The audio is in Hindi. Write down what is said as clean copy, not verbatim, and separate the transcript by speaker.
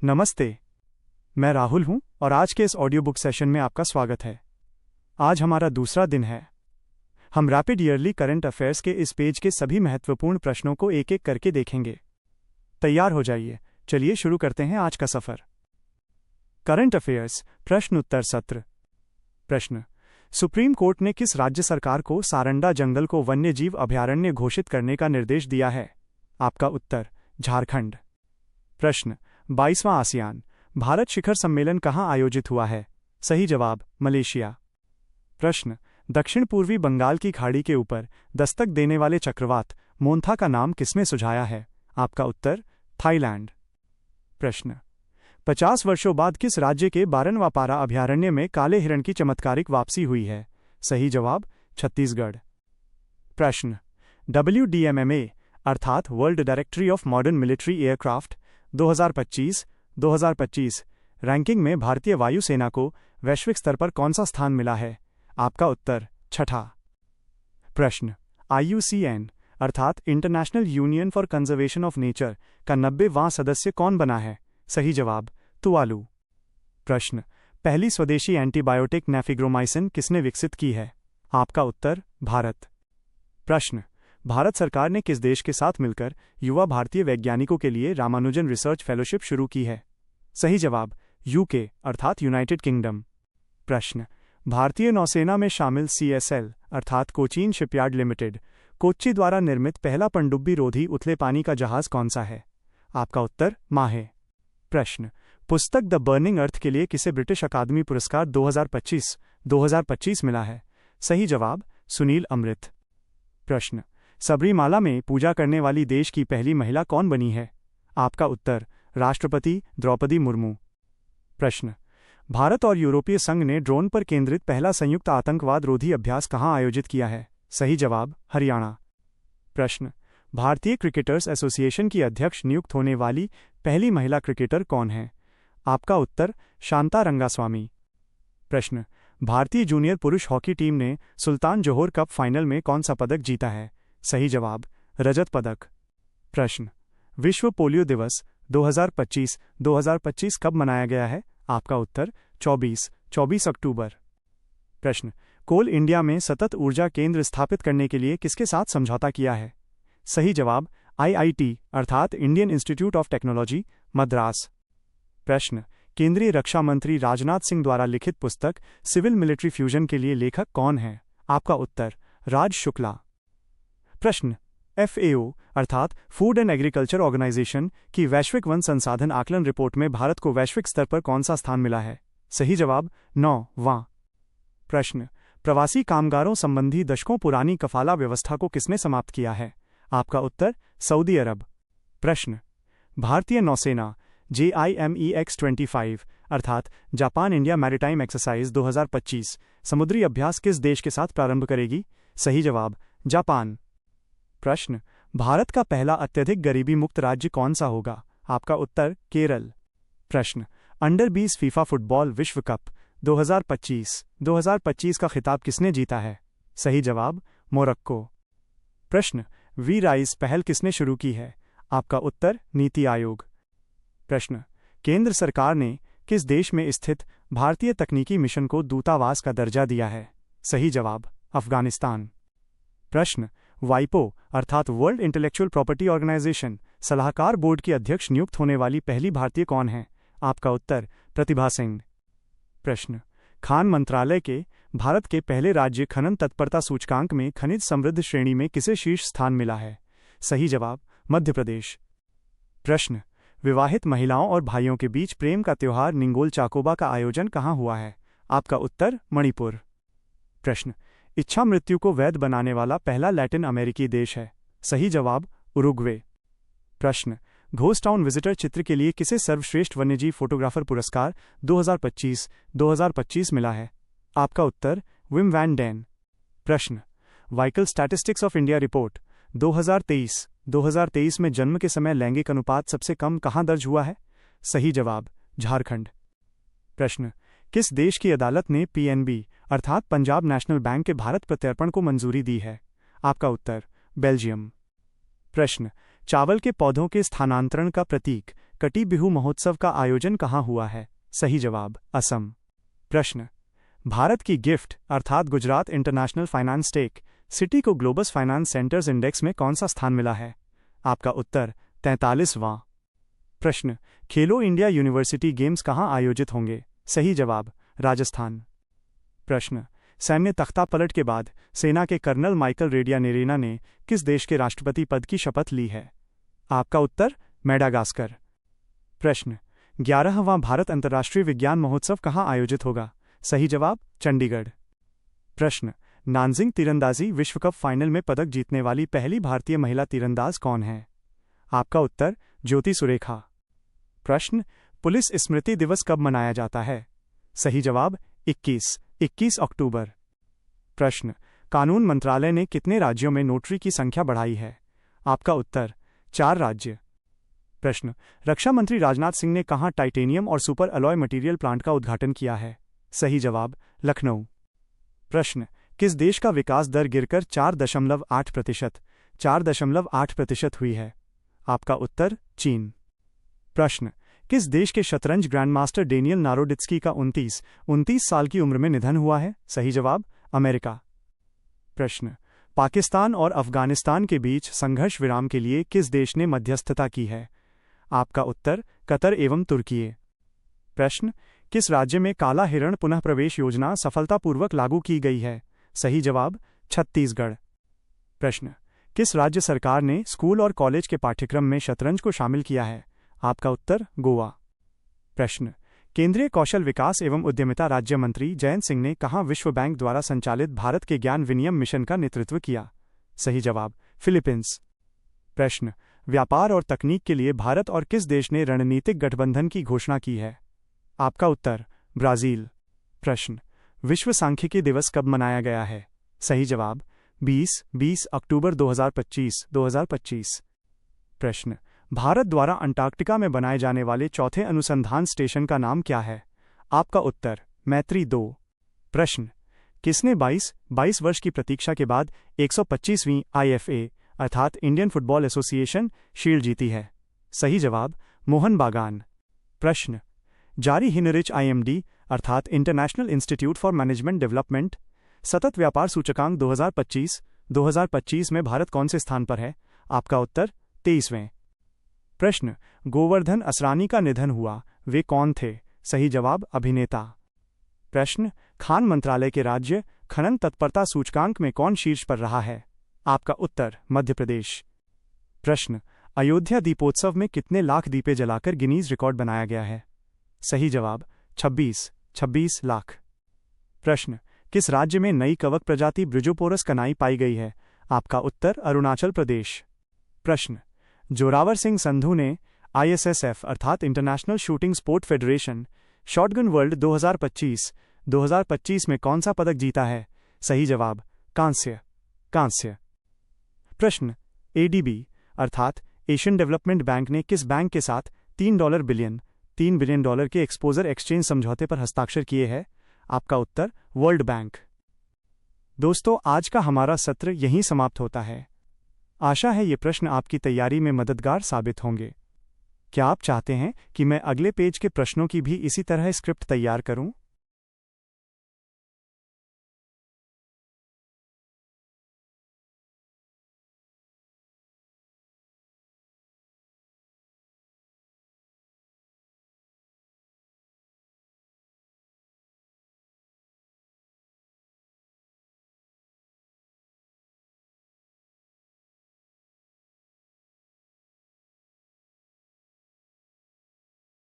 Speaker 1: नमस्ते, मैं राहुल हूं और आज के इस ऑडियो बुक सेशन में आपका स्वागत है। आज हमारा दूसरा दिन है। हम रैपिड ईयरली करंट अफेयर्स के इस पेज के सभी महत्वपूर्ण प्रश्नों को एक एक करके देखेंगे। तैयार हो जाइए, चलिए शुरू करते हैं आज का सफर। करंट अफेयर्स प्रश्न उत्तर सत्र। प्रश्न: सुप्रीम कोर्ट ने किस राज्य सरकार को सारंडा जंगल को वन्यजीव अभयारण्य घोषित करने का निर्देश दिया है? आपका उत्तर झारखंड। प्रश्न: 22वां आसियान भारत शिखर सम्मेलन कहाँ आयोजित हुआ है? सही जवाब मलेशिया। प्रश्न: दक्षिण पूर्वी बंगाल की खाड़ी के ऊपर दस्तक देने वाले चक्रवात मोन्था का नाम किसने सुझाया है? आपका उत्तर थाईलैंड। प्रश्न: 50 वर्षों बाद किस राज्य के बारनवापारा अभयारण्य में काले हिरण की चमत्कारिक वापसी हुई है? सही जवाब छत्तीसगढ़। प्रश्न: WDMMA अर्थात world directory of modern military aircraft 2025 ranking में भारतीय वायुसेना को वैश्विक स्तर पर कौन सा स्थान मिला है? आपका उत्तर छठा। प्रश्न: IUCN अर्थात international union for conservation of nature का 90वां सदस्य कौन बना है? सही जवाब तुवालू। प्रश्न: पहली स्वदेशी एंटीबायोटिक नेफिग्रोमाइसिन किसने विकसित की है? आपका उत्तर भारत। प्रश्न: भारत सरकार ने किस देश के साथ मिलकर युवा भारतीय वैज्ञानिकों के लिए रामानुजन रिसर्च फेलोशिप शुरू की है? सही जवाब UK अर्थात यूनाइटेड किंगडम। प्रश्न: भारतीय नौसेना में शामिल CSL अर्थात कोचीन शिपयार्ड लिमिटेड कोच्चि द्वारा निर्मित पहला पनडुब्बी रोधी उथले पानी का जहाज कौन सा है? आपका उत्तर माहे। प्रश्न: पुस्तक द बर्निंग अर्थ के लिए किसे ब्रिटिश अकादमी पुरस्कार 2025 मिला है? सही जवाब सुनील अमृत। प्रश्न: सबरीमाला में पूजा करने वाली देश की पहली महिला कौन बनी है? आपका उत्तर राष्ट्रपति द्रौपदी मुर्मू। प्रश्न: भारत और यूरोपीय संघ ने ड्रोन पर केंद्रित पहला संयुक्त आतंकवाद रोधी अभ्यास कहाँ आयोजित किया है? सही जवाब हरियाणा। प्रश्न: भारतीय क्रिकेटर्स एसोसिएशन की अध्यक्ष नियुक्त होने वाली पहली महिला क्रिकेटर कौन है? आपका उत्तर शांता रंगास्वामी। प्रश्न: भारतीय जूनियर पुरुष हॉकी टीम ने सुल्तान जोहोर कप फाइनल में कौन सा पदक जीता है? सही जवाब रजत पदक। प्रश्न: विश्व पोलियो दिवस 2025 कब मनाया गया है? आपका उत्तर 24 अक्टूबर। प्रश्न: कोल इंडिया में सतत ऊर्जा केंद्र स्थापित करने के लिए किसके साथ समझौता किया है? सही जवाब IIT अर्थात Indian institute of technology Madras. प्रश्न: केंद्रीय रक्षा मंत्री राजनाथ सिंह द्वारा लिखित पुस्तक सिविल मिलिट्री फ्यूजन के लिए लेखक कौन है? आपका उत्तर राज शुक्ला। प्रश्न: FAO अर्थात फूड एंड एग्रीकल्चर ऑर्गेनाइजेशन की वैश्विक वन संसाधन आकलन रिपोर्ट में भारत को वैश्विक स्तर पर कौन सा स्थान मिला है? सही जवाब 9वां। प्रश्न: प्रवासी कामगारों संबंधी दशकों पुरानी कफाला व्यवस्था को किसने समाप्त किया है? आपका उत्तर सऊदी अरब। प्रश्न: भारतीय नौसेना JIMEX-25 अर्थात जापान इंडिया मैरीटाइम एक्सरसाइज 2025 समुद्री अभ्यास किस देश के साथ प्रारंभ करेगी? सही जवाब जापान। प्रश्न: भारत का पहला अत्यधिक गरीबी मुक्त राज्य कौन सा होगा? आपका उत्तर केरल। प्रश्न: अंडर 20 फीफा फुटबॉल विश्व कप 2025 का खिताब किसने जीता है? सही जवाब मोरक्को। प्रश्न: वी राइज पहल किसने शुरू की है? आपका उत्तर नीति आयोग। प्रश्न: केंद्र सरकार ने किस देश में स्थित भारतीय तकनीकी मिशन को दूतावास का दर्जा दिया है? सही जवाब अफगानिस्तान। प्रश्न: वाइपो अर्थात वर्ल्ड इंटेलेक्चुअल प्रॉपर्टी ऑर्गेनाइजेशन सलाहकार बोर्ड की अध्यक्ष नियुक्त होने वाली पहली भारतीय कौन है? आपका उत्तर प्रतिभा सिंह। प्रश्न: खान मंत्रालय के भारत के पहले राज्य खनन तत्परता सूचकांक में खनिज समृद्ध श्रेणी में किसे शीर्ष स्थान मिला है? सही जवाब मध्य प्रदेश। प्रश्न: विवाहित महिलाओं और भाइयों के बीच प्रेम का त्योहार निंगोल चाकोबा का आयोजन कहाँ हुआ है? आपका उत्तर मणिपुर। प्रश्न: इच्छा मृत्यु को वैध बनाने वाला पहला लैटिन अमेरिकी देश है? सही जवाब उरुग्वे। प्रश्न: घोस्ट टाउन विजिटर चित्र के लिए किसे सर्वश्रेष्ठ वन्यजीव फोटोग्राफर पुरस्कार 2025 मिला है? आपका उत्तर विम वैन डेन। प्रश्न: vehicle statistics of India report 2023 में जन्म के समय लैंगिक अनुपात सबसे कम कहाँ दर्ज हुआ है? सही जवाब झारखंड। प्रश्न: किस देश की अदालत ने PNB अर्थात पंजाब नेशनल बैंक के भारत प्रत्यर्पण को मंजूरी दी है? आपका उत्तर बेल्जियम। प्रश्न: चावल के पौधों के स्थानांतरण का प्रतीक कटी बिहू महोत्सव का आयोजन कहाँ हुआ है? सही जवाब असम। प्रश्न, भारत की गिफ्ट अर्थात Gujarat international finance tech city को ग्लोबल फाइनेंस सेंटर्स इंडेक्स में कौन सा स्थान मिला है? आपका उत्तर 43वां। प्रश्न, खेलो इंडिया यूनिवर्सिटी गेम्स कहाँ आयोजित होंगे? सही जवाब राजस्थान। प्रश्न, सैन्य तख्तापलट के बाद सेना के कर्नल माइकल रेडियानेरेना ने किस देश के राष्ट्रपति पद की शपथ ली है? आपका उत्तर मेडागास्कर। प्रश्न, 11वां भारत अंतर्राष्ट्रीय विज्ञान महोत्सव कहाँ आयोजित होगा? सही जवाब चंडीगढ़। प्रश्न, नानजिंग तीरंदाजी विश्व कप फाइनल में पदक जीतने वाली पहली भारतीय महिला तीरंदाज कौन है? आपका उत्तर ज्योति सुरेखा। प्रश्न, पुलिस स्मृति दिवस कब मनाया जाता है? सही जवाब 21 अक्टूबर। प्रश्न, कानून मंत्रालय ने कितने राज्यों में नोटरी की संख्या बढ़ाई है? आपका उत्तर 4 राज्य। प्रश्न, रक्षा मंत्री राजनाथ सिंह ने कहाँ टाइटेनियम और सुपर अलॉय मटेरियल प्लांट का उद्घाटन किया है? सही जवाब लखनऊ। प्रश्न, किस देश का विकास दर गिरकर 4.8% हुई है? आपका उत्तर चीन। प्रश्न, किस देश के शतरंज ग्रैंडमास्टर डेनियल नारोडित्स्की का 29 साल की उम्र में निधन हुआ है? सही जवाब अमेरिका। प्रश्न, पाकिस्तान और अफगानिस्तान के बीच संघर्ष विराम के लिए किस देश ने मध्यस्थता की है? आपका उत्तर कतर एवं तुर्की। प्रश्न, किस राज्य में काला हिरण पुनः प्रवेश योजना सफलतापूर्वक लागू की गई है? सही जवाब छत्तीसगढ़। प्रश्न, किस राज्य सरकार ने स्कूल और कॉलेज के पाठ्यक्रम में शतरंज को शामिल किया है? आपका उत्तर गोवा। प्रश्न, केंद्रीय कौशल विकास एवं उद्यमिता राज्य मंत्री जयंत सिंह ने कहाँ विश्व बैंक द्वारा संचालित भारत के ज्ञान विनिमय मिशन का नेतृत्व किया? सही जवाब फिलीपींस। प्रश्न, व्यापार और तकनीक के लिए भारत और किस देश ने रणनीतिक गठबंधन की घोषणा की है? आपका उत्तर ब्राजील। प्रश्न, विश्व सांख्यिकी दिवस कब मनाया गया है? सही जवाब 20 अक्टूबर 2025। प्रश्न, भारत द्वारा अंटार्कटिका में बनाए जाने वाले चौथे अनुसंधान स्टेशन का नाम क्या है? आपका उत्तर मैत्री 2। प्रश्न, किसने 22 वर्ष की प्रतीक्षा के बाद 125वीं IFA अर्थात इंडियन फुटबॉल एसोसिएशन शील्ड जीती है? सही जवाब मोहन बागान। प्रश्न, जारी हिनरिच IMD अर्थात international institute for management development सतत व्यापार सूचकांक 2025 में भारत कौन से स्थान पर है? आपका उत्तर 23वें। प्रश्न, गोवर्धन असरानी का निधन हुआ, वे कौन थे? सही जवाब अभिनेता। प्रश्न, खान मंत्रालय के राज्य खनन तत्परता सूचकांक में कौन शीर्ष पर रहा है? आपका उत्तर मध्य प्रदेश। प्रश्न, अयोध्या दीपोत्सव में कितने लाख दीपे जलाकर गिनीज रिकॉर्ड बनाया गया है? सही जवाब 26 लाख। प्रश्न, किस राज्य में नई कवक प्रजाति ब्रिजोपोरस कनाई पाई गई है? आपका उत्तर अरुणाचल प्रदेश। प्रश्न, जोरावर सिंह संधू ने ISSF अर्थात international shooting sport federation shotgun world 2025 में कौन सा पदक जीता है? सही जवाब कांस्य। प्रश्न, ADB अर्थात एशियन डेवलपमेंट बैंक ने किस बैंक के साथ $3 बिलियन के एक्सपोजर एक्सचेंज समझौते पर हस्ताक्षर किए हैं? आपका उत्तर वर्ल्ड बैंक। दोस्तों, आज का हमारा सत्र यहीं समाप्त होता है। आशा है ये प्रश्न आपकी तैयारी में मददगार साबित होंगे। क्या आप चाहते हैं कि मैं अगले पेज के प्रश्नों की भी इसी तरह स्क्रिप्ट तैयार करूं?